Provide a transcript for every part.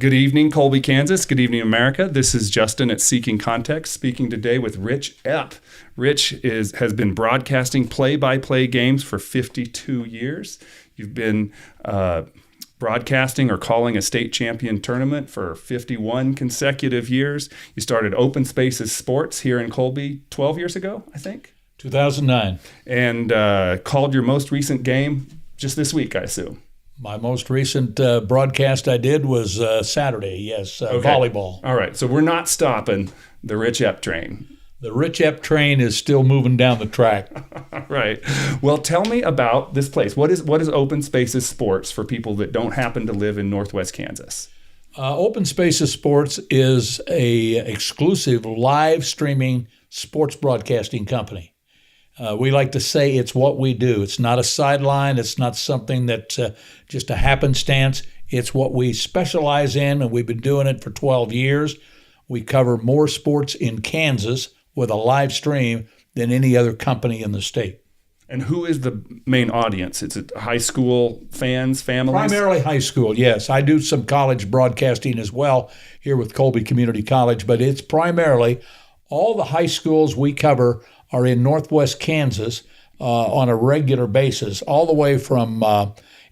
Good evening, Colby, Kansas. Good evening, America. This is Justin at Seeking Context, speaking today with Rich Epp. Rich has been broadcasting play-by-play games for 52 years. You've been broadcasting or calling a state champion tournament for 51 consecutive years. You started Open Spaces Sports here in Colby 12 years ago, I think? 2009. And called your most recent game just this week, I assume. My most recent broadcast I did was Saturday, yes, Okay. Volleyball. All right, so we're not stopping the Rich Epp train. The Rich Epp train is still moving down the track. All right. Well, tell me about this place. What is Open Spaces Sports for people that don't happen to live in Northwest Kansas? Open Spaces Sports is a exclusive live streaming sports broadcasting company. We like to say it's what we do. It's not a sideline. It's not something that's just a happenstance. It's what we specialize in, and we've been doing it for 12 years. We cover more sports in Kansas with a live stream than any other company in the state. And who is the main audience? Is it high school fans, families? Primarily high school, yes. I do some college broadcasting as well here with Colby Community College, but it's primarily all the high schools we cover are in Northwest Kansas on a regular basis, all the way from,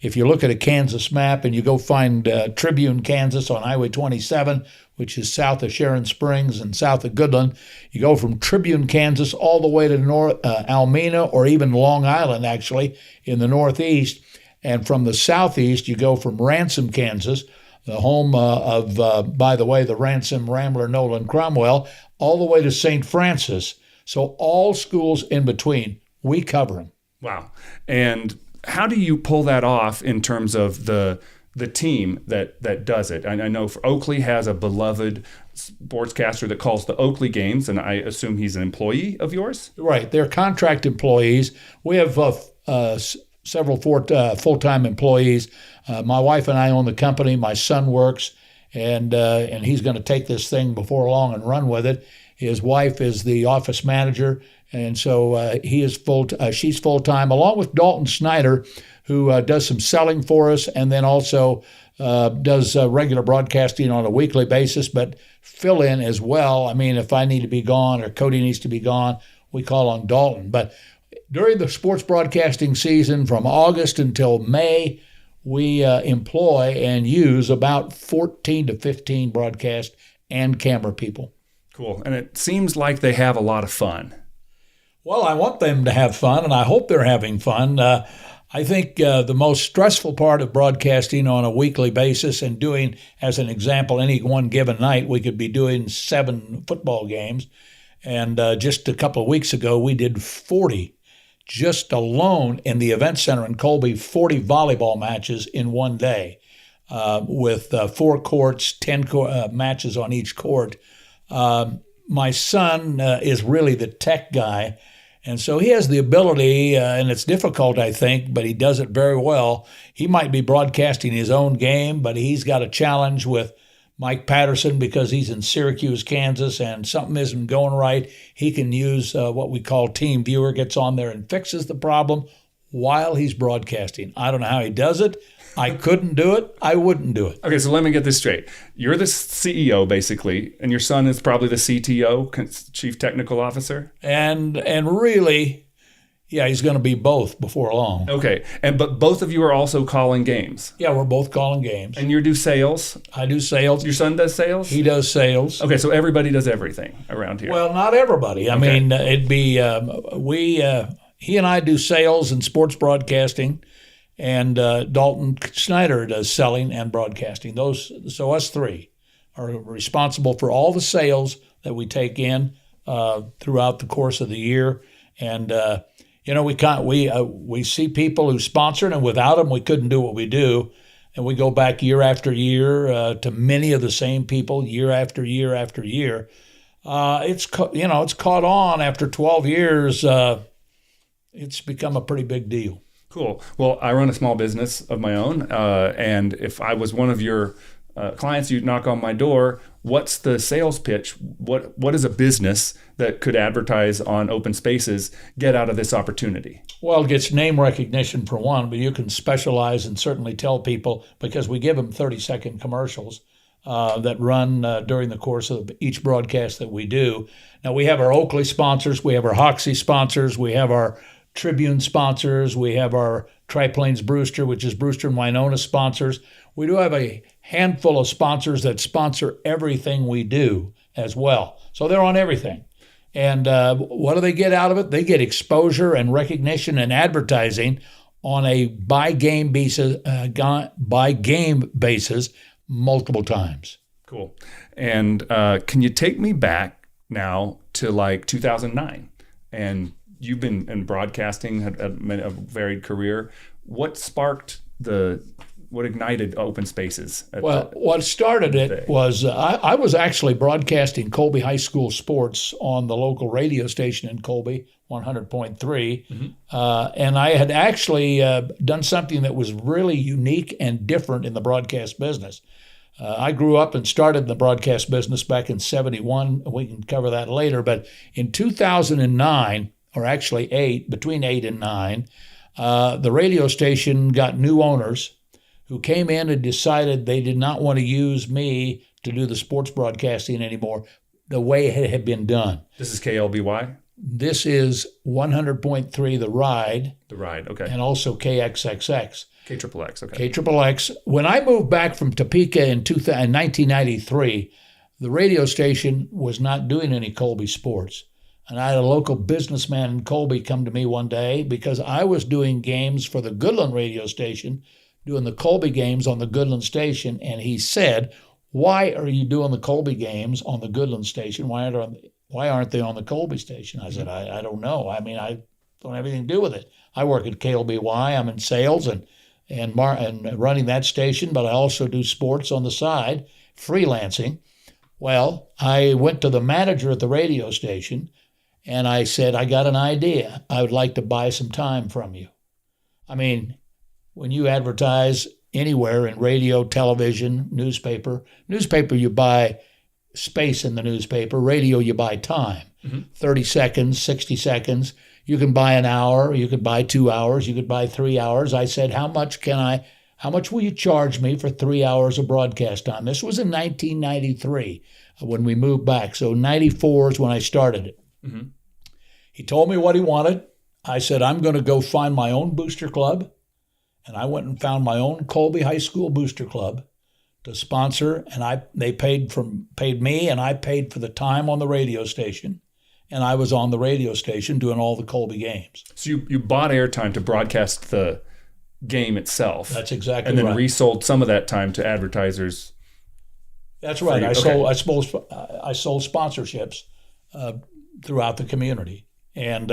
if you look at a Kansas map and you go find Tribune, Kansas on Highway 27, which is south of Sharon Springs and south of Goodland, you go from Tribune, Kansas, all the way to Almena or even Long Island, actually, in the northeast. And from the southeast, you go from Ransom, Kansas, the home of, by the way, the Ransom Rambler Nolan Cromwell, all the way to St. Francis. So all schools in between, we cover them. Wow. And how do you pull that off in terms of the team that does it? I know Oakley has a beloved sportscaster that calls the Oakley games, and I assume he's an employee of yours? Right. They're contract employees. We have several full-time employees. My wife and I own the company. My son works, and he's going to take this thing before long and run with it. His wife is the office manager, and so she's full-time, along with Dalton Snyder, who does some selling for us and then also does regular broadcasting on a weekly basis, but fill in as well. I mean, if I need to be gone or Cody needs to be gone, we call on Dalton. But during the sports broadcasting season from August until May, we employ and use about 14 to 15 broadcast and camera people. Cool. And it seems like they have a lot of fun. Well, I want them to have fun, and I hope they're having fun. I think the most stressful part of broadcasting on a weekly basis and doing, as an example, any one given night, we could be doing 7 football games. And just a couple of weeks ago, we did 40, just alone in the event center in Colby, 40 volleyball matches in one day with 4 courts, 10 matches on each court. My son is really the tech guy, and so he has the ability, and it's difficult, I think, but he does it very well. He might be broadcasting his own game, but he's got a challenge with Mike Patterson because he's in Syracuse, Kansas, and something isn't going right. He can use what we call Team Viewer, gets on there and fixes the problem while he's broadcasting. I don't know how he does it. I couldn't do it. I wouldn't do it. Okay, so let me get this straight. You're the CEO, basically, and your son is probably the CTO, Chief Technical Officer? And really, yeah, he's going to be both before long. Okay, but both of you are also calling games? Yeah, we're both calling games. And you do sales? I do sales. Your son does sales? He does sales. Okay, so everybody does everything around here. Well, not everybody. I mean, it'd be, he and I do sales and sports broadcasting. And Dalton Snyder does selling and broadcasting. So us 3 are responsible for all the sales that we take in throughout the course of the year. And we see people who sponsor, and without them we couldn't do what we do. And we go back year after year to many of the same people, year after year after year. It's caught on after 12 years. It's become a pretty big deal. Cool. Well, I run a small business of my own, and if I was one of your clients, you'd knock on my door. What's the sales pitch? What is a business that could advertise on Open Spaces get out of this opportunity? Well, it gets name recognition for one, but you can specialize and certainly tell people, because we give them 30-second commercials, that run during the course of each broadcast that we do. Now, we have our Oakley sponsors, we have our Hoxie sponsors, we have our Tribune sponsors, we have our Triplanes Brewster, which is Brewster and Winona sponsors. We do have a handful of sponsors that sponsor everything we do as well. So they're on everything. And what do they get out of it? They get exposure and recognition and advertising on a by-game basis multiple times. Cool. And can you take me back now to like 2009? And you've been in broadcasting, had a varied career. What ignited Open Spaces? What started it was I was actually broadcasting Colby High School sports on the local radio station in Colby, 100.3. And I had actually done something that was really unique and different in the broadcast business. I grew up and started in the broadcast business back in 71. We can cover that later. But in 2009, or actually between 8 and 9, the radio station got new owners who came in and decided they did not want to use me to do the sports broadcasting anymore the way it had been done. This is KLBY? This is 100.3 The Ride. The Ride, okay. And also KXXX. KXXX, okay. KXXX. When I moved back from Topeka in 1993, the radio station was not doing any Colby sports. And I had a local businessman in Colby come to me one day because I was doing games for the Goodland radio station, doing the Colby games on the Goodland station. And he said, "Why are you doing the Colby games on the Goodland station? Why aren't they on the Colby station?" I said, I don't know. I mean, I don't have anything to do with it. I work at KLBY. I'm in sales and running that station, but I also do sports on the side, freelancing. Well, I went to the manager at the radio station and I said, "I got an idea. I would like to buy some time from you." I mean, when you advertise anywhere in radio, television, newspaper you buy space in the newspaper, radio you buy time. 30 seconds, 60 seconds. You can buy an hour, you could buy 2 hours, you could buy 3 hours. I said, how much will you charge me for 3 hours of broadcast time? This was in 1993 when we moved back. So 94 is when I started it. He told me what he wanted. I said, I'm going to go find my own booster club. And I went and found my own Colby High School booster club to sponsor. And they paid me, and I paid for the time on the radio station. And I was on the radio station doing all the Colby games. So you bought airtime to broadcast the game itself. That's exactly right. And then resold some of that time to advertisers. That's right. I sold sponsorships throughout the community. And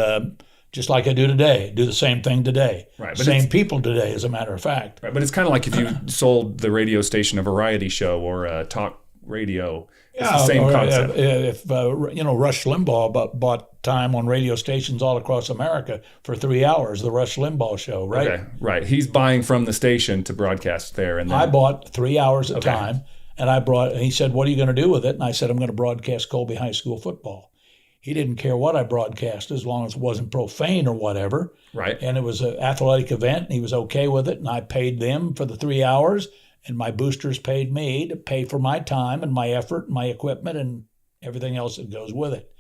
just like I do today, do the same thing today. Right. But same people today, as a matter of fact. Right. But it's kind of like if you sold the radio station a variety show or a talk radio. It's the same concept. If Rush Limbaugh bought time on radio stations all across America for 3 hours, the Rush Limbaugh show, right? Okay, right. He's buying from the station to broadcast there, and then I bought 3 hours of time, and he said, "What are you going to do with it?" And I said, "I'm going to broadcast Colby High School football." He didn't care what I broadcast as long as it wasn't profane or whatever. Right. And it was an athletic event, and he was okay with it, and I paid them for the 3 hours. And my boosters paid me to pay for my time and my effort and my equipment and everything else that goes with it.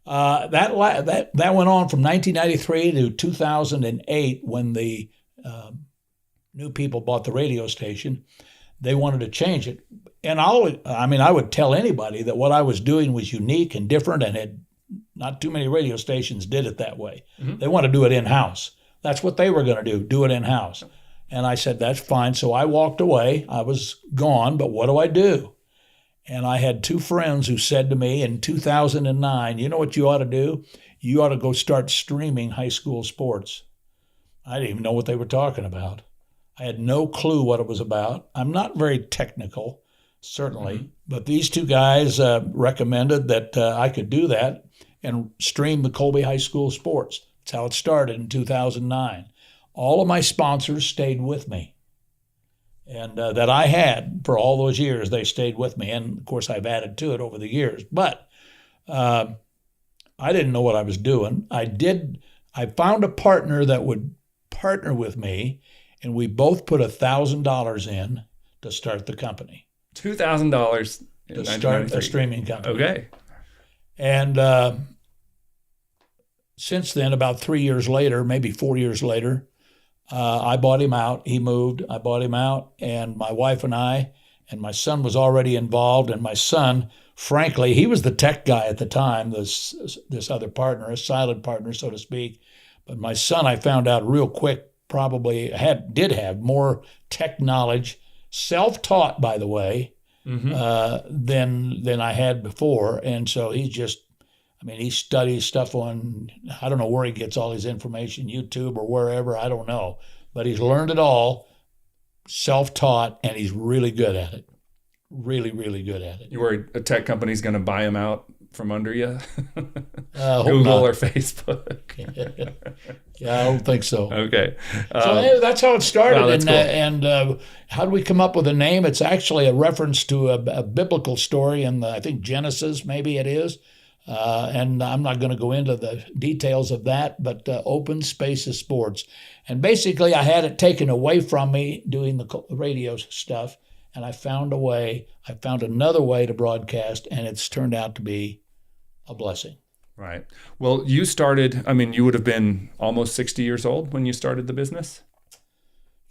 That went on from 1993 to 2008 when the new people bought the radio station. They wanted to change it. And I would tell anybody that what I was doing was unique and different, and not too many radio stations did it that way. They want to do it in-house. That's what they were going to do it in-house. And I said, that's fine. So I walked away. I was gone, but what do I do? And I had two friends who said to me in 2009, you know what you ought to do? You ought to go start streaming high school sports. I didn't even know what they were talking about. I had no clue what it was about. I'm not very technical, certainly, but these two guys recommended that I could do that and stream the Colby High School sports. That's how it started in 2009. All of my sponsors stayed with me, and that I had for all those years, they stayed with me. And, of course, I've added to it over the years. But I didn't know what I was doing. I found a partner that would partner with me, and we both put $1,000 in to start the company. $2,000 to start a streaming company. Okay. And since then, about 3 years later, maybe 4 years later, I bought him out. He moved. I bought him out, and my wife and I, and my son was already involved. And my son, frankly, he was the tech guy at the time. This other partner, a silent partner, so to speak. But my son, I found out real quick, probably did have more tech knowledge, self-taught, by the way, than I had before. And so he's just, I mean, he studies stuff on, I don't know where he gets all his information, YouTube or wherever, I don't know. But he's learned it all, self-taught, and he's really good at it. Really, really good at it. You worried a tech company's going to buy him out from under you? Google or Facebook? Yeah, I don't think so. Okay. So that's how it started. Wow, that's cool. And how do we come up with a name? It's actually a reference to a biblical story in, I think, Genesis, maybe it is. And I'm not going to go into the details of that, but Open Spaces Sports. And basically, I had it taken away from me doing the radio stuff, and I found another way to broadcast, and it's turned out to be a blessing. Right. Well, you started, I mean, you would have been almost 60 years old when you started the business?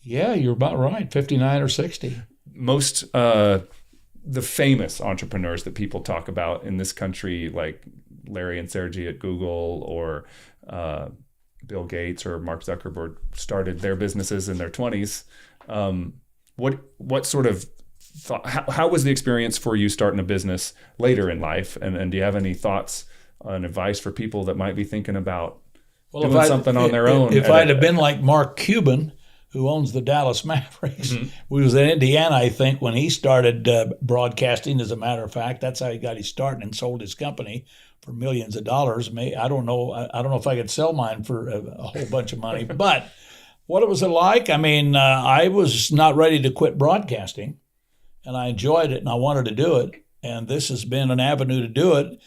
Yeah, you're about right, 59 or 60. Most the famous entrepreneurs that people talk about in this country, like Larry and Sergey at Google, or Bill Gates or Mark Zuckerberg, started their businesses in their 20s. What sort of thought, how was the experience for you starting a business later in life? And do you have any thoughts and advice for people that might be thinking about doing something on their own? If I'd have been like Mark Cuban, who owns the Dallas Mavericks, we was in Indiana, I think, when he started broadcasting. As a matter of fact, that's how he got his start and sold his company for millions of dollars. I don't know if I could sell mine for a whole bunch of money, but what was it like? I mean, I was not ready to quit broadcasting, and I enjoyed it, and I wanted to do it, and this has been an avenue to do it.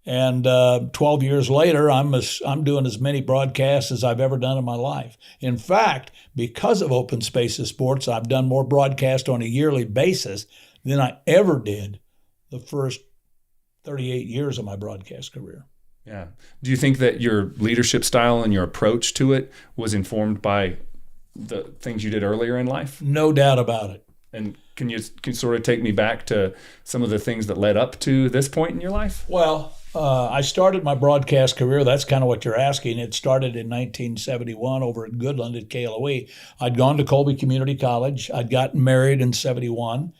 And 12 years later, I'm doing as many broadcasts as I've ever done in my life. In fact, because of Open Spaces Sports, I've done more broadcasts on a yearly basis than I ever did the first 38 years of my broadcast career. Yeah. Do you think that your leadership style and your approach to it was informed by the things you did earlier in life? No doubt about it. And can you sort of take me back to some of the things that led up to this point in your life? Well, I started my broadcast career. That's kind of what you're asking. It started in 1971 over at Goodland at KLOE. I'd gone to Colby Community College. I'd gotten married in 71.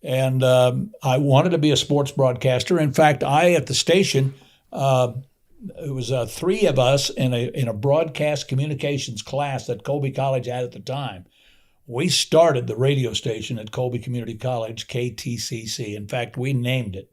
And I wanted to be a sports broadcaster. In fact, at the station, it was three of us in a broadcast communications class that Colby College had at the time. We started the radio station at Colby Community College, KTCC. In fact, we named it,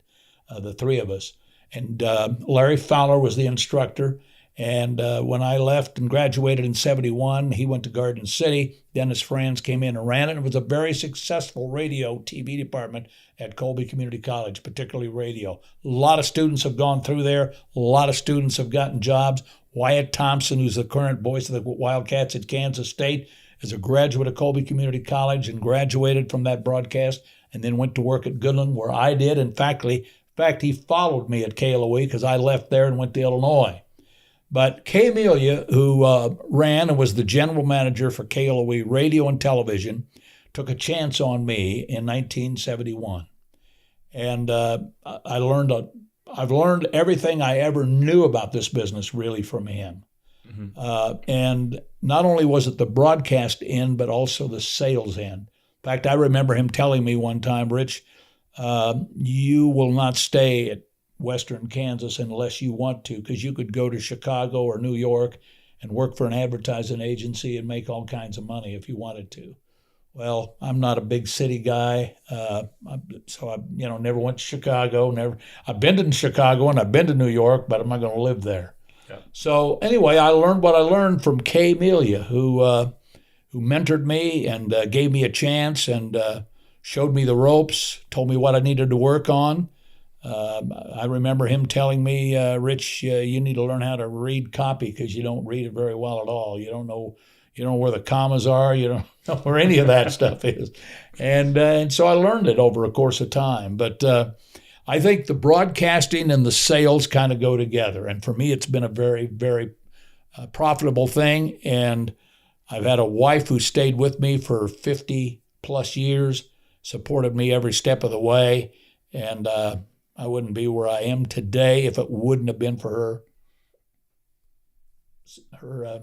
the three of us. And Larry Fowler was the instructor. And when I left and graduated in 71, he went to Garden City. Then his friends came in and ran it. It was a very successful radio TV department at Colby Community College, particularly radio. A lot of students have gone through there. A lot of students have gotten jobs. Wyatt Thompson, who's the current voice of the Wildcats at Kansas State, is a graduate of Colby Community College and graduated from that broadcast and then went to work at Goodland, where I did. In fact, he followed me at KLOE because I left there and went to Illinois. But Kay Amelia, who ran and was the general manager for KLOE radio and television, took a chance on me in 1971. And I've learned everything I ever knew about this business really from him. And not only was it the broadcast end, but also the sales end. In fact, I remember him telling me one time, Rich, you will not stay at Western Kansas unless you want to, because you could go to Chicago or New York and work for an advertising agency and make all kinds of money if you wanted to. Well, I'm not a big city guy, so I never went to Chicago. I've been to Chicago and I've been to New York, but I'm not going to live there. Yeah. So anyway, I learned what I learned from Kay Amelia, who mentored me and gave me a chance and showed me the ropes, told me what I needed to work on. I remember him telling me, Rich, you need to learn how to read copy because you don't read it very well at all. You don't know you don't know where the commas are, you don't know where any of that stuff is. And so I learned it over a course of time. But I think the broadcasting and the sales kind of go together. And for me, it's been a very, very profitable thing. And I've had a wife who stayed with me for 50 plus years, supported me every step of the way. And I wouldn't be where I am today if it wouldn't have been for her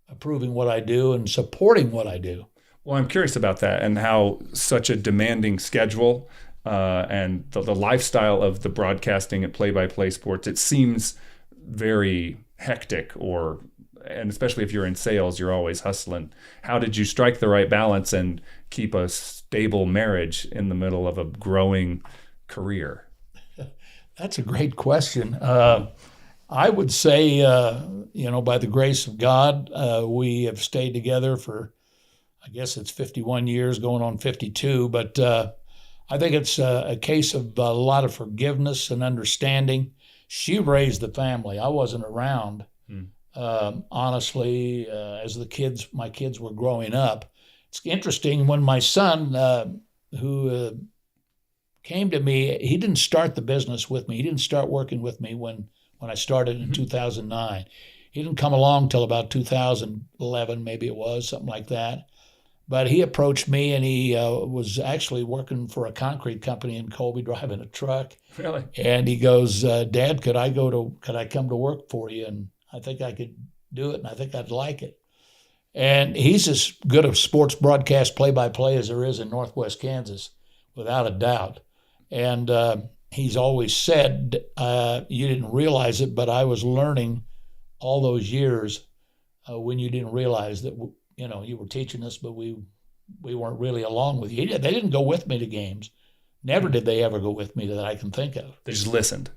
approving what I do and supporting what I do. Well, I'm curious about that and how such a demanding schedule and the lifestyle of the broadcasting and play-by-play sports, it seems very hectic, and especially if you're in sales, you're always hustling. How did you strike the right balance and keep a stable marriage in the middle of a growing career? That's a great question. I would say, by the grace of God, we have stayed together for, I guess it's 51 years, going on 52. But I think it's a case of a lot of forgiveness and understanding. She raised the family. I wasn't around, honestly, as my kids were growing up. It's interesting, when my son, who came to me, he didn't start the business with me. He didn't start working with me when I started in 2009. He didn't come along till about 2011, maybe it was, something like that. But he approached me, and he was actually working for a concrete company in Colby, driving a truck. Really? And he goes, Dad, could I come to work for you? And I think I could do it, and I think I'd like it. And he's as good a sports broadcast play-by-play as there is in Northwest Kansas, without a doubt. And he's always said, you didn't realize it, but I was learning all those years when you didn't realize that, you were teaching us, but we weren't really along with you. They didn't go with me to games. Never did they ever go with me that I can think of. They just listened.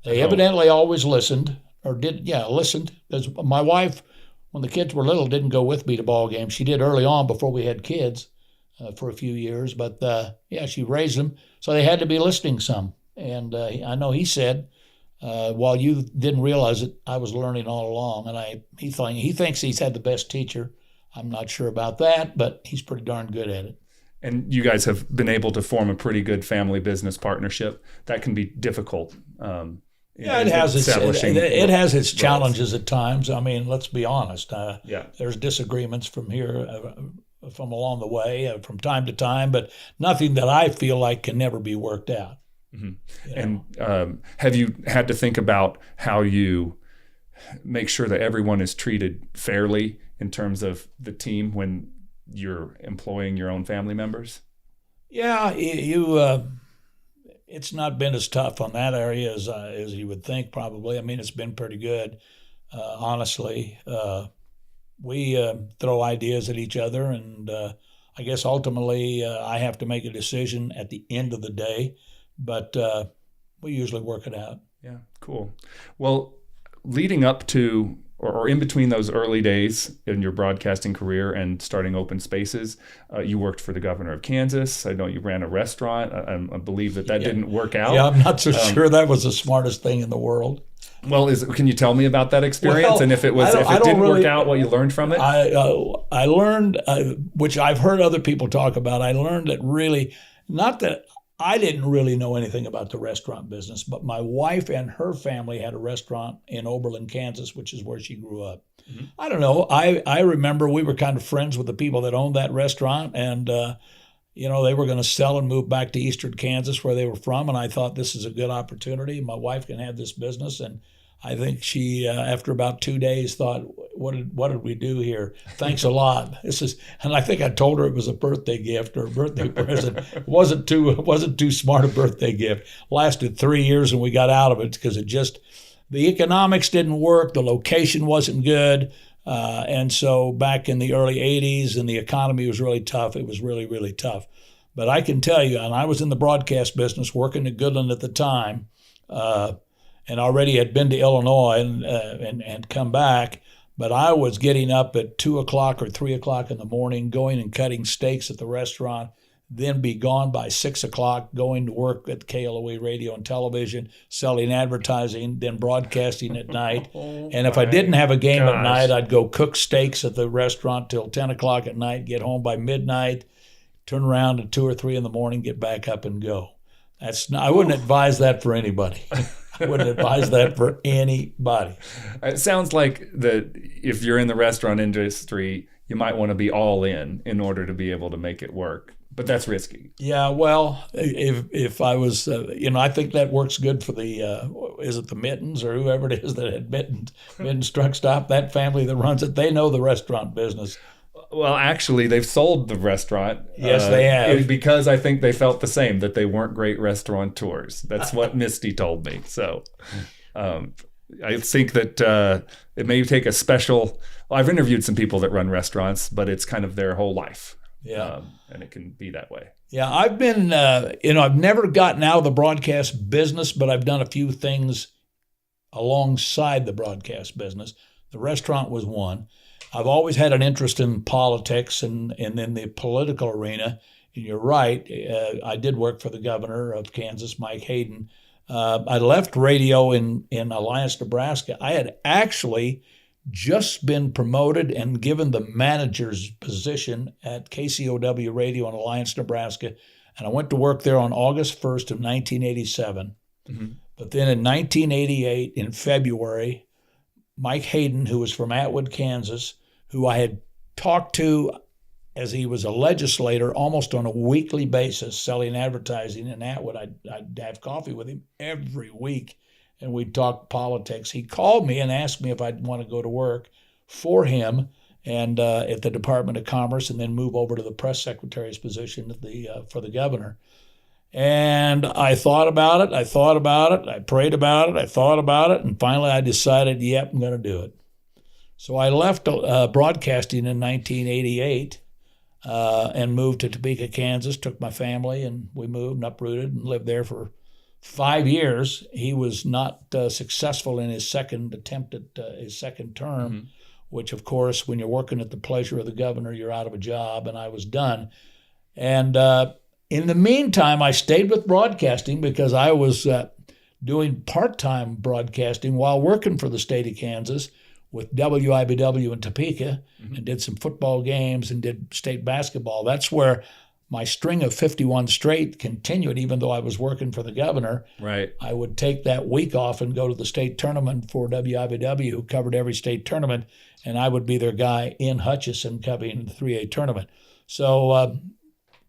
They evidently always listened, listened. Because my wife, when the kids were little, didn't go with me to ball games. She did early on before we had kids for a few years. But, she raised them, so they had to be listening some. And I know he said, while you didn't realize it, I was learning all along. And he thinks he's had the best teacher. I'm not sure about that, but he's pretty darn good at it. And you guys have been able to form a pretty good family business partnership. That can be difficult. It has its challenges at times. I mean, let's be honest. There's disagreements from along the way, from time to time, but nothing that I feel like can never be worked out. Mm-hmm. And have you had to think about how you make sure that everyone is treated fairly in terms of the team when you're employing your own family members? Yeah, it's not been as tough on that area as you would think, probably. I mean, it's been pretty good, honestly. We throw ideas at each other, and I guess ultimately I have to make a decision at the end of the day, but we usually work it out. Yeah, cool. Well, leading up to or in between those early days in your broadcasting career and starting Open Spaces, you worked for the governor of Kansas. I know you ran a restaurant. I believe that didn't work out. Yeah, I'm not so sure that was the smartest thing in the world. Well, can you tell me about that experience? And if it didn't work out, what you learned from it? I learned, which I've heard other people talk about, I learned that really, not that I didn't really know anything about the restaurant business, but my wife and her family had a restaurant in Oberlin, Kansas, which is where she grew up. Mm-hmm. I don't know. I remember we were kind of friends with the people that owned that restaurant, and they were going to sell and move back to eastern Kansas where they were from, and I thought this is a good opportunity. My wife can have this business, and I think she, after about 2 days, thought, what did we do here? Thanks a lot. And I think I told her it was a birthday gift or a birthday present. It wasn't too smart a birthday gift. Lasted 3 years and we got out of it because the economics didn't work. The location wasn't good. And so back in the early 80s and the economy was really tough. It was really, really tough. But I can tell you, and I was in the broadcast business working at Goodland at the time, and already had been to Illinois and come back, but I was getting up at 2 o'clock or 3 o'clock in the morning, going and cutting steaks at the restaurant, then be gone by 6 o'clock, going to work at KLOE Radio and Television, selling advertising, then broadcasting at night. And if I didn't have a game at night, I'd go cook steaks at the restaurant till 10 o'clock at night, get home by midnight, turn around at 2 or 3 in the morning, get back up and go. I wouldn't advise that for anybody. I wouldn't advise that for anybody. It sounds like that if you're in the restaurant industry, you might want to be all in order to be able to make it work. But that's risky. Yeah, well, if I was, I think that works good for the, is it the Mittens or whoever it is that had Mittens Truck Stop, that family that runs it, they know the restaurant business. Well, actually, they've sold the restaurant. Yes, they have. Because I think they felt the same, that they weren't great restaurateurs. That's what Misty told me. So I think that it may take a special, I've interviewed some people that run restaurants, but it's kind of their whole life. Yeah. And it can be that way. Yeah, I've been, I've never gotten out of the broadcast business, but I've done a few things alongside the broadcast business. The restaurant was one. I've always had an interest in politics and in the political arena. And you're right, I did work for the governor of Kansas, Mike Hayden. I left radio in Alliance, Nebraska. I had actually just been promoted and given the manager's position at KCOW Radio in Alliance, Nebraska. And I went to work there on August 1st of 1987. Mm-hmm. But then in 1988, in February, Mike Hayden, who was from Atwood, Kansas, who I had talked to as he was a legislator almost on a weekly basis, selling advertising in Atwood. I'd have coffee with him every week, and we'd talk politics. He called me and asked me if I'd want to go to work for him and at the Department of Commerce, and then move over to the press secretary's position for the governor. And I thought about it. I prayed about it. I thought about it. And finally I decided, yep, I'm going to do it. So I left broadcasting in 1988 and moved to Topeka, Kansas, took my family, and we moved and uprooted and lived there for 5 years. He was not successful in his second attempt at his second term, mm-hmm. which, of course, when you're working at the pleasure of the governor, you're out of a job, and I was done. And in the meantime, I stayed with broadcasting because I was doing part-time broadcasting while working for the state of Kansas with WIBW in Topeka, mm-hmm. and did some football games and did state basketball. That's where my string of 51 straight continued, even though I was working for the governor. Right. I would take that week off and go to the state tournament for WIBW, who covered every state tournament, and I would be their guy in Hutchinson covering the 3A tournament. So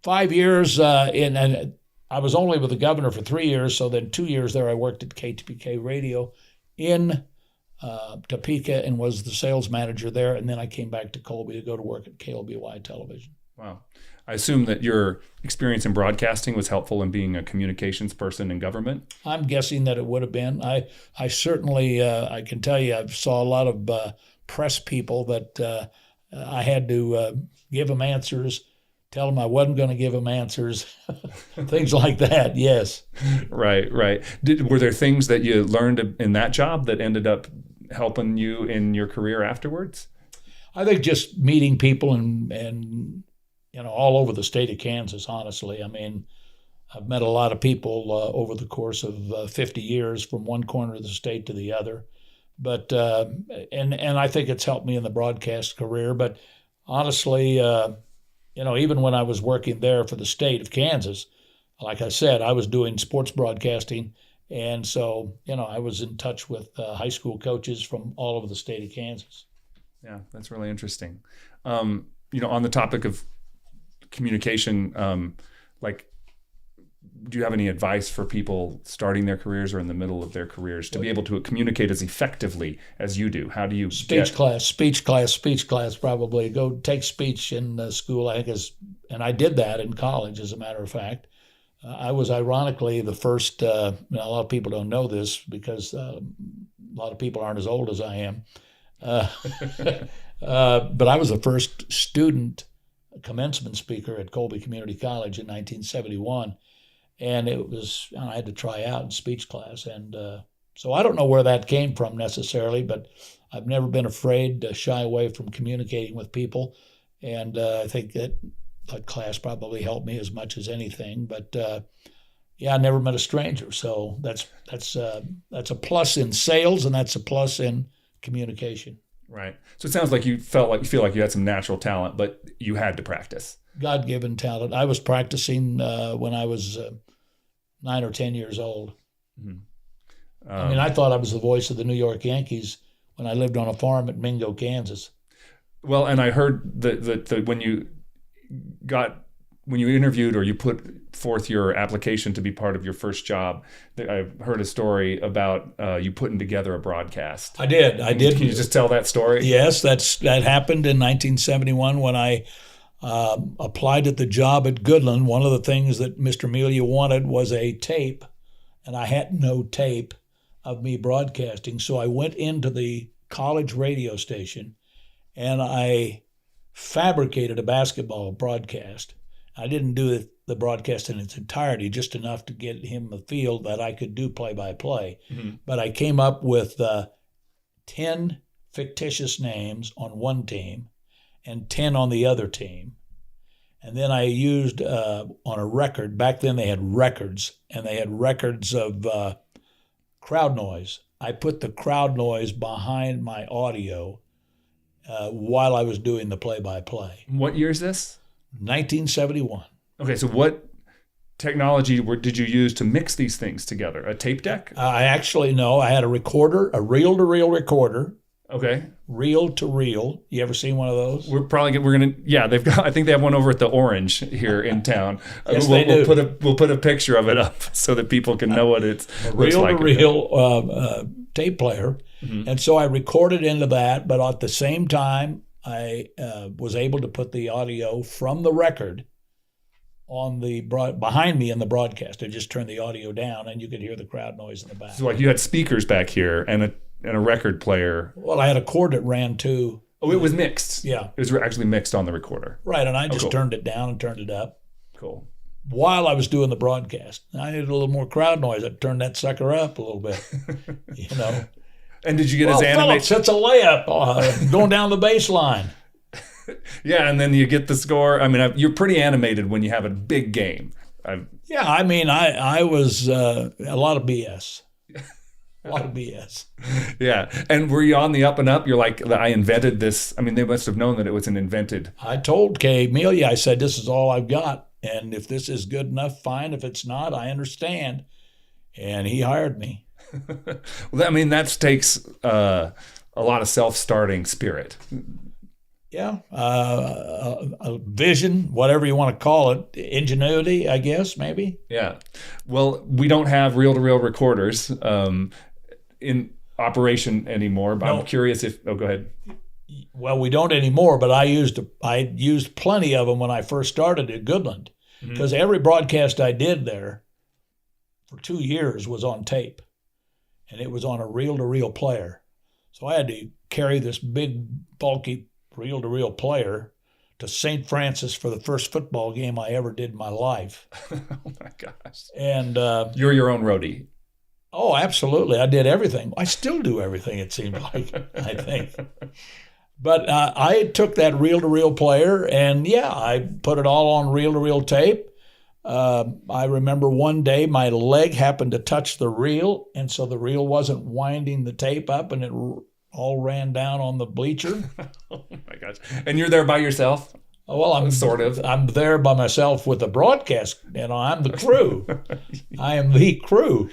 5 years and I was only with the governor for 3 years, so then 2 years there I worked at KTPK Radio in Topeka and was the sales manager there, and then I came back to Colby to go to work at KLBY Television. Wow. I assume that your experience in broadcasting was helpful in being a communications person in government? I'm guessing that it would have been. I certainly, I can tell you, I saw a lot of press people that I had to give them answers, tell them I wasn't going to give them answers, things like that, yes. Right. Were there things that you learned in that job that ended up helping you in your career afterwards? I think just meeting people and all over the state of Kansas, honestly. I mean, I've met a lot of people over the course of 50 years from one corner of the state to the other. But and I think it's helped me in the broadcast career. But honestly, even when I was working there for the state of Kansas, like I said, I was doing sports broadcasting. And so, I was in touch with high school coaches from all over the state of Kansas. Yeah, that's really interesting. On the topic of communication, do you have any advice for people starting their careers or in the middle of their careers to be able to communicate as effectively as you do? How do you speech class? Probably go take speech in school. I think and I did that in college, as a matter of fact. I was ironically the first. A lot of people don't know this because a lot of people aren't as old as I am. But I was the first student commencement speaker at Colby Community College in 1971, and I had to try out in speech class, and so I don't know where that came from necessarily, but I've never been afraid to shy away from communicating with people, and I think that that class probably helped me as much as anything. But yeah, I never met a stranger, so that's a plus in sales, and that's a plus in communication. Right. So it sounds like you feel like you had some natural talent, but you had to practice. God-given talent. I was practicing when I was 9 or 10 years old. Mm-hmm. I mean, I thought I was the voice of the New York Yankees when I lived on a farm at Mingo, Kansas. Well, and I heard that when you interviewed or you put forth your application to be part of your first job, I heard a story about you putting together a broadcast. I did. Can you just tell that story? Yes, that happened in 1971 when I applied at the job at Goodland. One of the things that Mr. Melia wanted was a tape, and I had no tape of me broadcasting. So I went into the college radio station and I fabricated a basketball broadcast. I didn't do the broadcast in its entirety, just enough to get him the feel that I could do play-by-play. Mm-hmm. But I came up with 10 fictitious names on one team and 10 on the other team. And then I used on a record, back then they had records, and they had records of crowd noise. I put the crowd noise behind my audio while I was doing the play-by-play. What year is this? 1971. Okay, so what technology did you use to mix these things together? A tape deck? I had a recorder, a reel-to-reel recorder. Okay. Reel-to-reel. You ever seen one of those? I think they have one over at the Orange here in town. Yes, they do. We'll put a picture of it up so that people can know what it's reel-to-reel tape player. Mm-hmm. And so I recorded into that, but at the same time, I was able to put the audio from the record on the behind me in the broadcast. I just turned the audio down, and you could hear the crowd noise in the back. So like you had speakers back here and a record player. Well, I had a cord that ran too. Oh, it was mixed. Yeah, it was actually mixed on the recorder. Right, and I just turned it down and turned it up. Cool. While I was doing the broadcast, I needed a little more crowd noise. I turned that sucker up a little bit. And did you get his animation? Phillips hits a layup going down the baseline. Yeah, and then you get the score. I mean, you're pretty animated when you have a big game. Yeah, I mean, I was a lot of BS. A lot of BS. Yeah, and were you on the up and up? You're like, I invented this. I mean, they must have known that it was an invented. I told Kay Melia, I said, this is all I've got. And if this is good enough, fine. If it's not, I understand. And he hired me. Well, I mean, that takes a lot of self-starting spirit. Yeah, a vision, whatever you want to call it, ingenuity, I guess, maybe. Yeah. Well, we don't have reel-to-reel recorders in operation anymore, but no. I'm curious if. Oh, go ahead. Well, we don't anymore, but I used plenty of them when I first started at Goodland, because every broadcast I did there for 2 years was on tape, and it was on a reel-to-reel player. So I had to carry this big, bulky reel-to-reel player to St. Francis for the first football game I ever did in my life. Oh, my gosh. And you're your own roadie. Oh, absolutely. I did everything. I still do everything, it seems like, I think. But I took that reel-to-reel player, and, yeah, I put it all on reel-to-reel tape. I remember one day my leg happened to touch the reel, and so the reel wasn't winding the tape up, and it all ran down on the bleacher. Oh, my gosh. And you're there by yourself? Well, I'm there by myself with the broadcast. I'm the crew. I am the crew.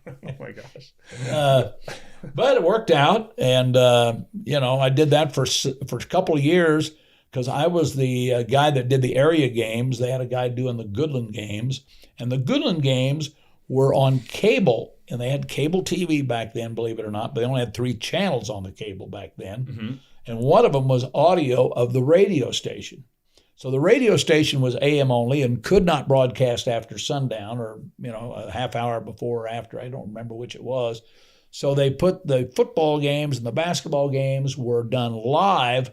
Oh, my gosh. But it worked out, and, I did that for a couple of years because I was the guy that did the area games. They had a guy doing the Goodland games, and the Goodland games were on cable, and they had cable TV back then, believe it or not. But they only had 3 channels on the cable back then, mm-hmm. and one of them was audio of the radio station. So the radio station was AM only and could not broadcast after sundown or, a half hour before or after. I don't remember which it was. So they put the football games and the basketball games were done live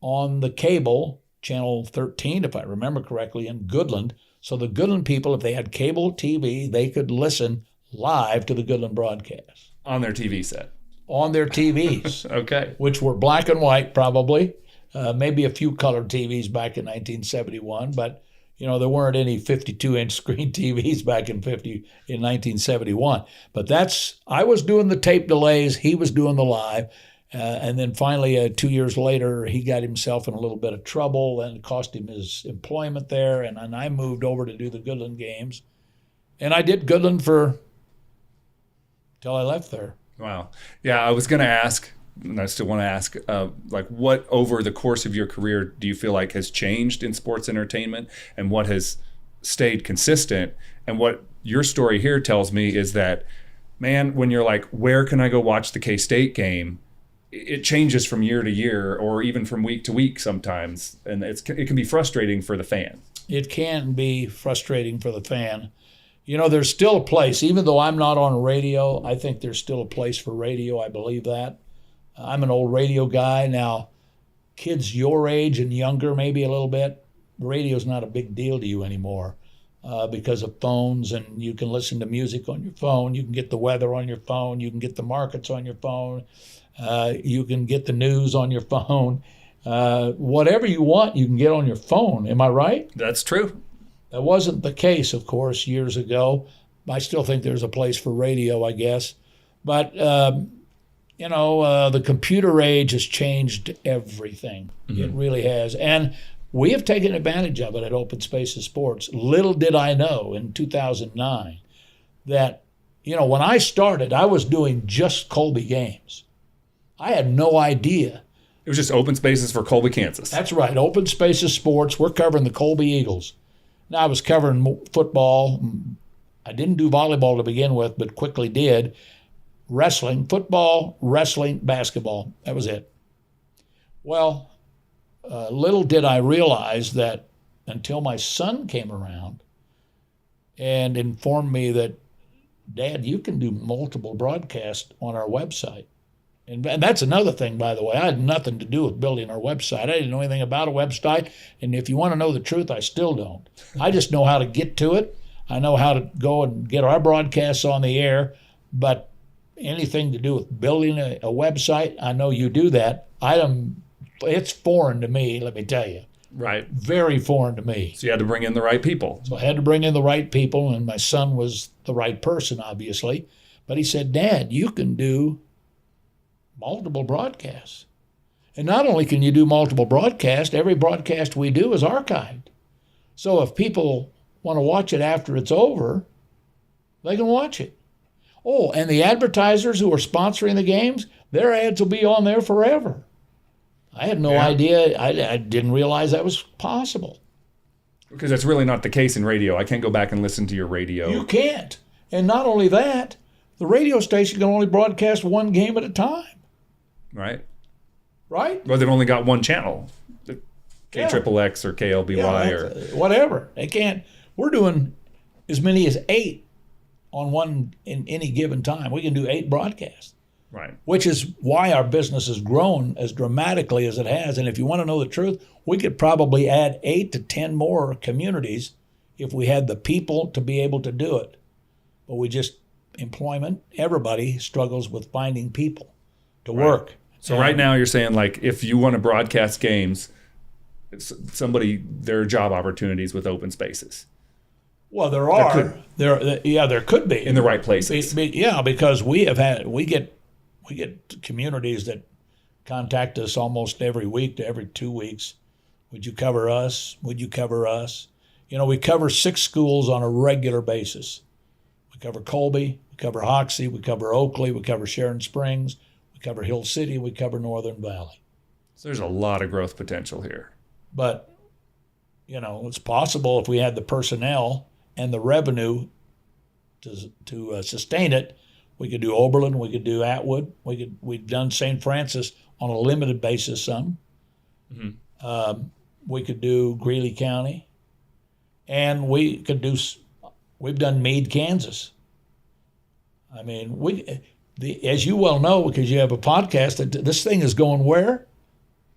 on the cable, channel 13, if I remember correctly, in Goodland. So the Goodland people, if they had cable TV, they could listen live to the Goodland broadcast. On their TV set. On their TVs. Okay. Which were black and white, probably. Maybe a few color TVs back in 1971, but there weren't any 52-inch screen TVs back in 1971. But I was doing the tape delays, he was doing the live, and then finally 2 years later, he got himself in a little bit of trouble and it cost him his employment there, and I moved over to do the Goodland games, and I did Goodland till I left there. Wow. Yeah, I was going to ask, and I still want to ask, what over the course of your career do you feel like has changed in sports entertainment, and what has stayed consistent? And what your story here tells me is that, man, when you're like, where can I go watch the K-State game? It changes from year to year, or even from week to week sometimes, and it can be frustrating for the fan. It can be frustrating for the fan. There's still a place, even though I'm not on radio. I think there's still a place for radio. I believe that. I'm an old radio guy. Now, kids your age and younger, maybe a little bit, radio's not a big deal to you anymore because of phones, and you can listen to music on your phone. You can get the weather on your phone. You can get the markets on your phone. You can get the news on your phone. Whatever you want, you can get on your phone. Am I right? That's true. That wasn't the case, of course, years ago. I still think there's a place for radio, I guess. But the computer age has changed everything. Mm-hmm. It really has. And we have taken advantage of it at Open Spaces Sports. Little did I know in 2009 that, when I started, I was doing just Colby games. I had no idea. It was just Open Spaces for Colby, Kansas. That's right. Open Spaces Sports. We're covering the Colby Eagles. Now, I was covering football. I didn't do volleyball to begin with, but quickly did. Wrestling, football, wrestling, basketball. That was it. Well, little did I realize that until my son came around and informed me that, Dad, you can do multiple broadcasts on our website. And that's another thing, by the way. I had nothing to do with building our website. I didn't know anything about a website. And if you want to know the truth, I still don't. I just know how to get to it. I know how to go and get our broadcasts on the air. But anything to do with building a website, I know you do that. It's foreign to me, let me tell you. Right. Very foreign to me. So you had to bring in the right people. So I had to bring in the right people, and my son was the right person, obviously. But he said, Dad, you can do multiple broadcasts. And not only can you do multiple broadcasts, every broadcast we do is archived. So if people want to watch it after it's over, they can watch it. Oh, and the advertisers who are sponsoring the games, their ads will be on there forever. I had no idea. I didn't realize that was possible. Because that's really not the case in radio. I can't go back and listen to your radio. You can't. And not only that, the radio station can only broadcast one game at a time. Right. Right? Well, they've only got one channel, KXXX or KLBY or whatever. They can't. We're doing as many as 8 on one in any given time. We can do 8 broadcasts. Right. Which is why our business has grown as dramatically as it has. And if you want to know the truth, we could probably add 8 to 10 more communities if we had the people to be able to do it. But employment, everybody struggles with finding people to work. So right now you're saying, like, if you want to broadcast games, there are job opportunities with Open Spaces. Well, there could be in the right places. Because we get communities that contact us almost every week to every 2 weeks. Would you cover us? Would you cover us? We cover 6 schools on a regular basis. We cover Colby, we cover Hoxie, we cover Oakley, we cover Sharon Springs, we cover Hill City, we cover Northern Valley. So there's a lot of growth potential here. But, it's possible if we had the personnel and the revenue to sustain it. We could do Oberlin, we could do Atwood, we've done St. Francis on a limited basis some. Mm-hmm. We could do Greeley County, and we've done Meade, Kansas. I mean, as you well know, because you have a podcast, that this thing is going where?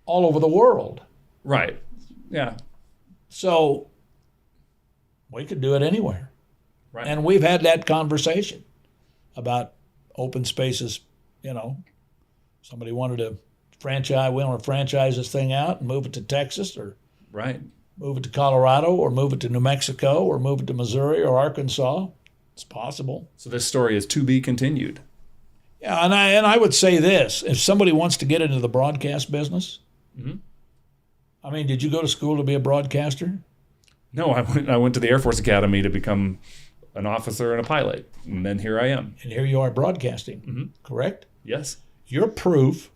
All over the world. Right. Yeah. So we could do it anywhere. Right. And we've had that conversation about Open Spaces. Somebody wanted to franchise. We want to franchise this thing out and move it to Texas, or Right. move it to Colorado, or move it to New Mexico, or move it to Missouri or Arkansas. It's possible. So this story is to be continued. Yeah, and I would say this: if somebody wants to get into the broadcast business, I mean, did you go to school to be a broadcaster? No, I went to the Air Force Academy to become an officer and a pilot, and then here I am. And here you are broadcasting, correct? Yes. You're proof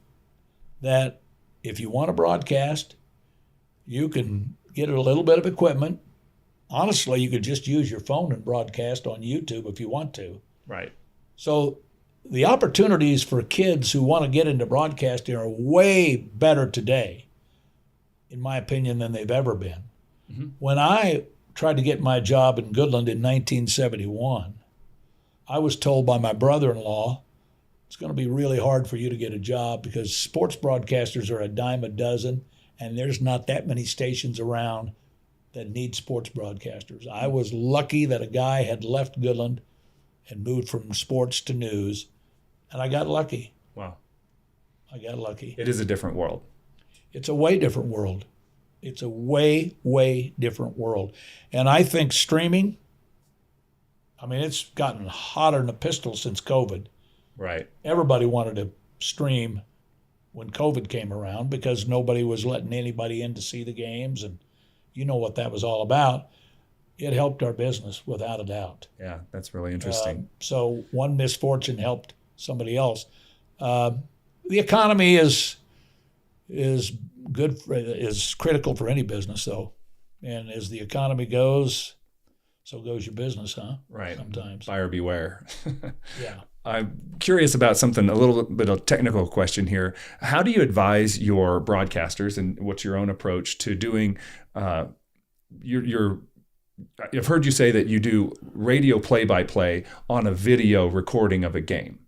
that if you want to broadcast, you can get a little bit of equipment. Honestly, you could just use your phone and broadcast on YouTube if you want to. Right. So the opportunities for kids who want to get into broadcasting are way better today, in my opinion, than they've ever been. When I tried to get my job in Goodland in 1971, I was told by my brother-in-law, it's going to be really hard for you to get a job because sports broadcasters are a dime a dozen, and there's not that many stations around that need sports broadcasters. I was lucky that a guy had left Goodland and moved from sports to news, and I got lucky. Wow. I got lucky. It is a different world. It's a way different world. It's a way, way different world. And I think streaming, I mean, it's gotten hotter than a pistol since COVID. Right. Everybody wanted to stream when COVID came around because nobody was letting anybody in to see the games, and you know what that was all about. It helped our business without a doubt. Yeah, that's really interesting. So one misfortune helped somebody else. The economy is good is critical for any business, though, and as the economy goes, so goes your business, huh? Right. Sometimes. Buyer beware. Yeah. I'm curious about something, a little bit of a technical question here. How do you advise your broadcasters, and what's your own approach to doing your I've heard you say that you do radio play-by-play on a video recording of a game.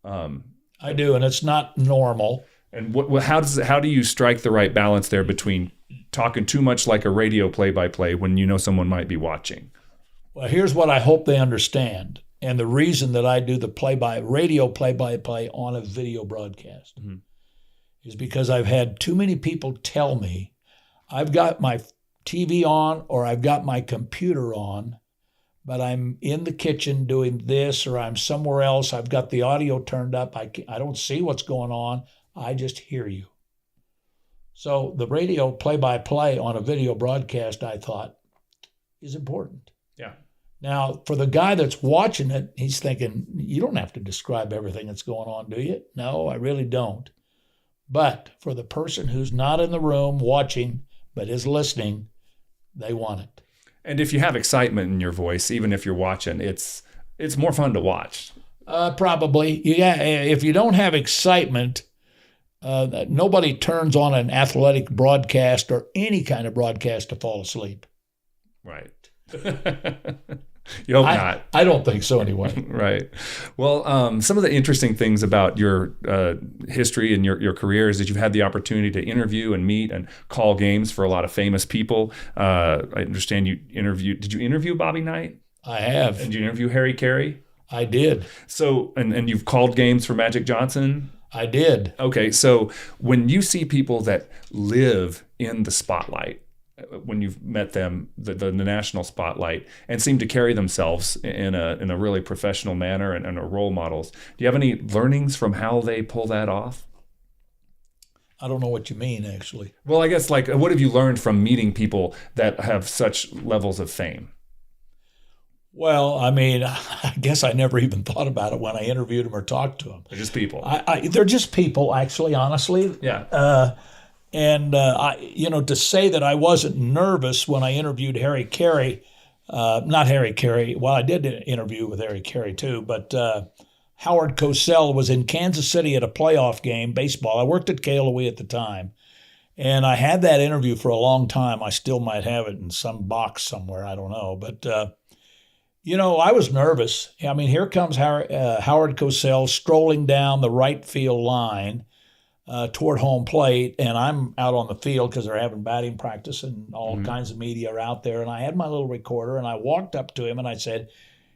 I do, and it's not normal. And how do you strike the right balance there between talking too much like a radio play-by-play when you know someone might be watching? Well, here's what I hope they understand, and the reason that I do the radio play-by-play on a video broadcast is because I've had too many people tell me I've got my TV on or I've got my computer on, but I'm in the kitchen doing this, or I'm somewhere else. I've got the audio turned up. I don't see what's going on. I just hear you. So the radio play-by-play on a video broadcast, I thought, is important. Yeah. Now, for the guy that's watching it, he's thinking, you don't have to describe everything that's going on, do you? No, I really don't. But for the person who's not in the room watching but is listening, they want it. And if you have excitement in your voice, even if you're watching, it's more fun to watch. Probably. Yeah, if you don't have excitement, nobody turns on an athletic broadcast or any kind of broadcast to fall asleep. Right. You hope not. I don't think so anyway. Right. Well, some of the interesting things about your history and your career is that you've had the opportunity to interview and meet and call games for a lot of famous people. I understand did you interview Bobby Knight? I have. Did you interview Harry Carey? I did. So, and you've called games for Magic Johnson? I did. Okay, so when you see people that live in the spotlight, when you've met them, the national spotlight, and seem to carry themselves in a really professional manner and are role models, do you have any learnings from how they pull that off? I don't know what you mean, actually. Well, I guess, like, what have you learned from meeting people that have such levels of fame? Well, I mean, I guess I never even thought about it when I interviewed them or talked to them. They're just people. They're just people, actually, honestly. Yeah. To say that I wasn't nervous when I interviewed Harry Carey, not Harry Carey. Well, I did an interview with Harry Carey too, but Howard Cosell was in Kansas City at a playoff game, baseball. I worked at KLOE at the time, and I had that interview for a long time. I still might have it in some box somewhere. I don't know, but I was nervous. I mean, here comes Howard Cosell strolling down the right field line toward home plate, and I'm out on the field because they're having batting practice and all kinds of media are out there. And I had my little recorder, and I walked up to him and I said,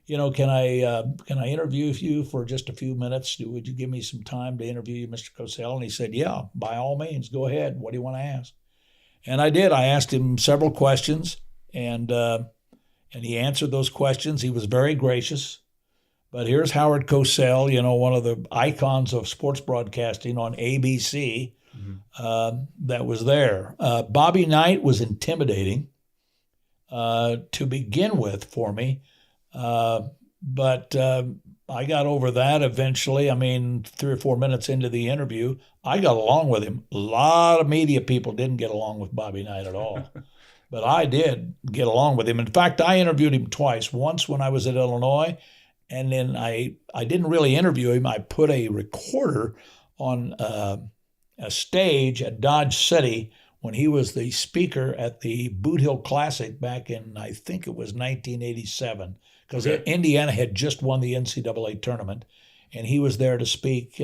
can I interview you for just a few minutes? Would you give me some time to interview you, Mr. Cosell? And he said, yeah, by all means, go ahead. What do you want to ask? And I did. I asked him several questions, and he answered those questions. He was very gracious. But here's Howard Cosell, one of the icons of sports broadcasting on ABC, that was there. Bobby Knight was intimidating to begin with for me, but I got over that eventually. I mean, 3 or 4 minutes into the interview, I got along with him. A lot of media people didn't get along with Bobby Knight at all. But I did get along with him. In fact, I interviewed him twice. Once when I was at Illinois, and then I didn't really interview him. I put a recorder on a stage at Dodge City when he was the speaker at the Boot Hill Classic back in, I think it was 1987, because Indiana had just won the NCAA tournament, and he was there to speak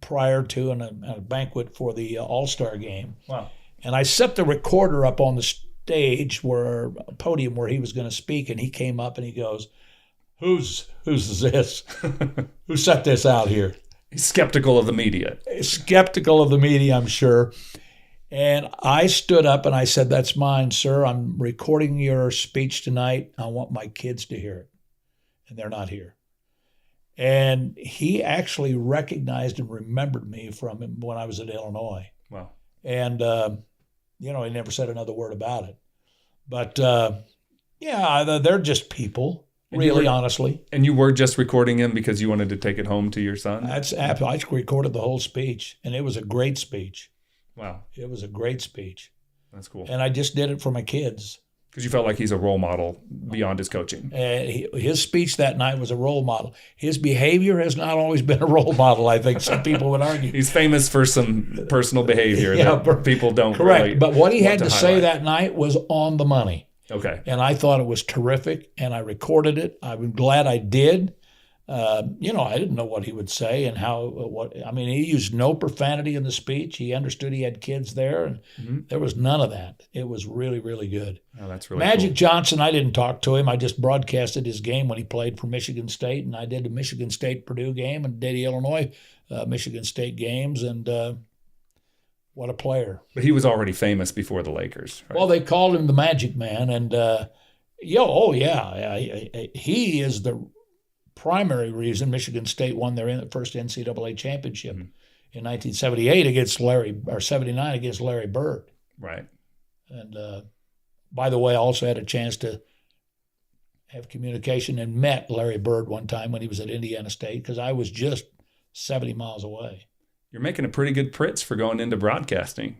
prior to a banquet for the All-Star game. Wow. And I set the recorder up on the stage, a podium where he was going to speak, and he came up and he goes, Who's this? Who set this out here? He's skeptical of the media. Skeptical of the media, I'm sure. And I stood up and I said, that's mine, sir. I'm recording your speech tonight. I want my kids to hear it. And they're not here. And he actually recognized and remembered me from when I was at Illinois. Wow. And, he never said another word about it. But, they're just people. Really, honestly. And you were just recording him because you wanted to take it home to your son? I recorded the whole speech, and it was a great speech. Wow. It was a great speech. That's cool. And I just did it for my kids. Because you felt like he's a role model beyond his coaching. His speech that night was a role model. His behavior has not always been a role model, I think some people would argue. He's famous for some personal behavior that people don't correct. Really but what he had to highlight. say that night was on the money. Okay. And I thought it was terrific, and I recorded it. I'm glad I did. I didn't know what he would say and he used no profanity in the speech. He understood he had kids there, and there was none of that. It was really, really good. Oh, that's really Magic cool. Johnson, I didn't talk to him. I just broadcasted his game when he played for Michigan State, and I did the Michigan State-Purdue game and did the Illinois Michigan State games, and what a player. But he was already famous before the Lakers, right? Well, they called him the Magic Man, and he is the primary reason Michigan State won their first NCAA championship in 1978 79 against Larry Bird. Right. And by the way, I also had a chance to have communication and met Larry Bird one time when he was at Indiana State, because I was just 70 miles away. You're making a pretty good pritz for going into broadcasting.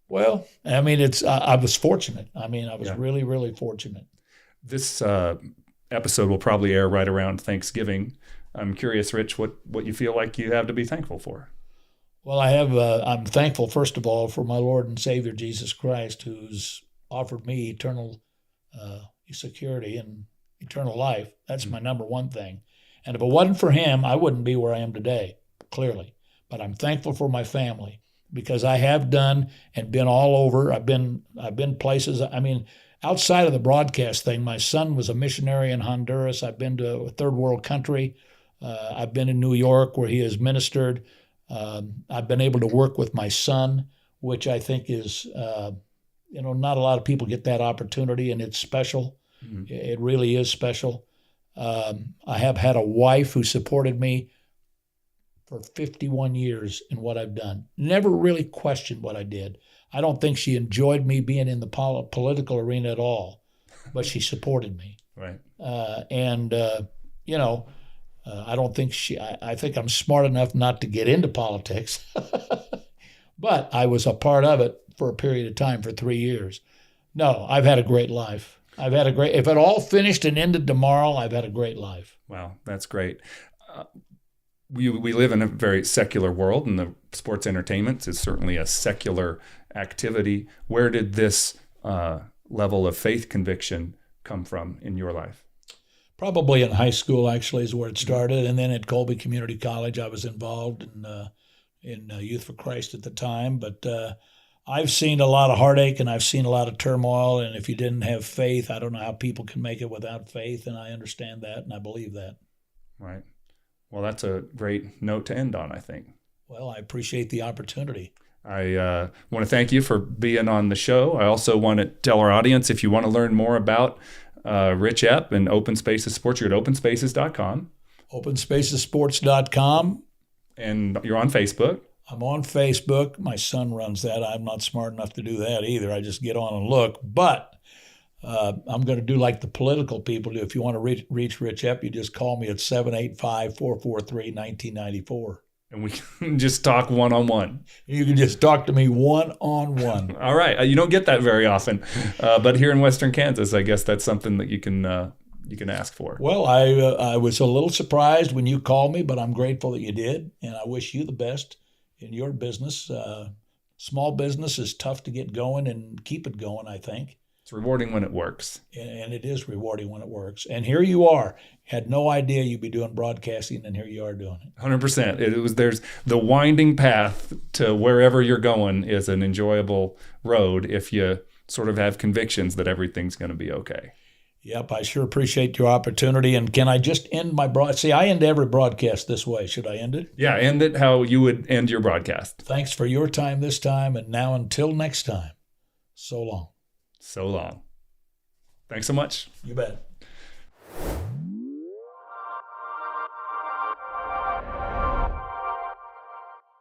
Well, I mean, I was fortunate. I was really, really fortunate. This episode will probably air right around Thanksgiving. I'm curious, Rich, what you feel like you have to be thankful for. Well, I'm thankful, first of all, for my Lord and Savior, Jesus Christ, who's offered me eternal security and eternal life. That's my number one thing. And if it wasn't for him, I wouldn't be where I am today, clearly. But I'm thankful for my family, because I have done and been all over. I've been places. Outside of the broadcast thing, my son was a missionary in Honduras. I've been to a third world country. I've been in New York where he has ministered. I've been able to work with my son, which I think is, not a lot of people get that opportunity, and it's special. Mm-hmm. It really is special. I have had a wife who supported me for 51 years in what I've done. Never really questioned what I did. I don't think she enjoyed me being in the political arena at all, but she supported me. Right. I don't think I think I'm smart enough not to get into politics, but I was a part of it for a period of time, for 3 years. No, I've had a great life. If it all finished and ended tomorrow, I've had a great life. Wow, that's great. We live in a very secular world, and the sports entertainment is certainly a secular activity. Where did this level of faith conviction come from in your life? Probably in high school, actually, is where it started. And then at Colby Community College, I was involved in Youth for Christ at the time. But I've seen a lot of heartache and I've seen a lot of turmoil. And if you didn't have faith, I don't know how people can make it without faith. And I understand that and I believe that. Right. Well, that's a great note to end on, I think. Well, I appreciate the opportunity. I want to thank you for being on the show. I also want to tell our audience, if you want to learn more about Rich Epp and Open Spaces Sports, you're at openspaces.com. Openspacesports.com. And you're on Facebook. I'm on Facebook. My son runs that. I'm not smart enough to do that either. I just get on and look. But I'm going to do like the political people do. If you want to reach Rich Epp, you just call me at 785-443-1994. And we can just talk one-on-one. You can just talk to me one-on-one. All right. You don't get that very often. But here in Western Kansas, I guess that's something that you can ask for. Well, I was a little surprised when you called me, but I'm grateful that you did. And I wish you the best in your business. Small business is tough to get going and keep it going, I think. It's rewarding when it works. And it is rewarding when it works. And here you are. Had no idea you'd be doing broadcasting, and here you are doing it. 100%. There's the winding path to wherever you're going is an enjoyable road if you sort of have convictions that everything's going to be okay. Yep, I sure appreciate your opportunity. And can I just end my See, I end every broadcast this way. Should I end it? Yeah, end it how you would end your broadcast. Thanks for your time this time. And now until next time, so long. So long. Thanks so much. You bet.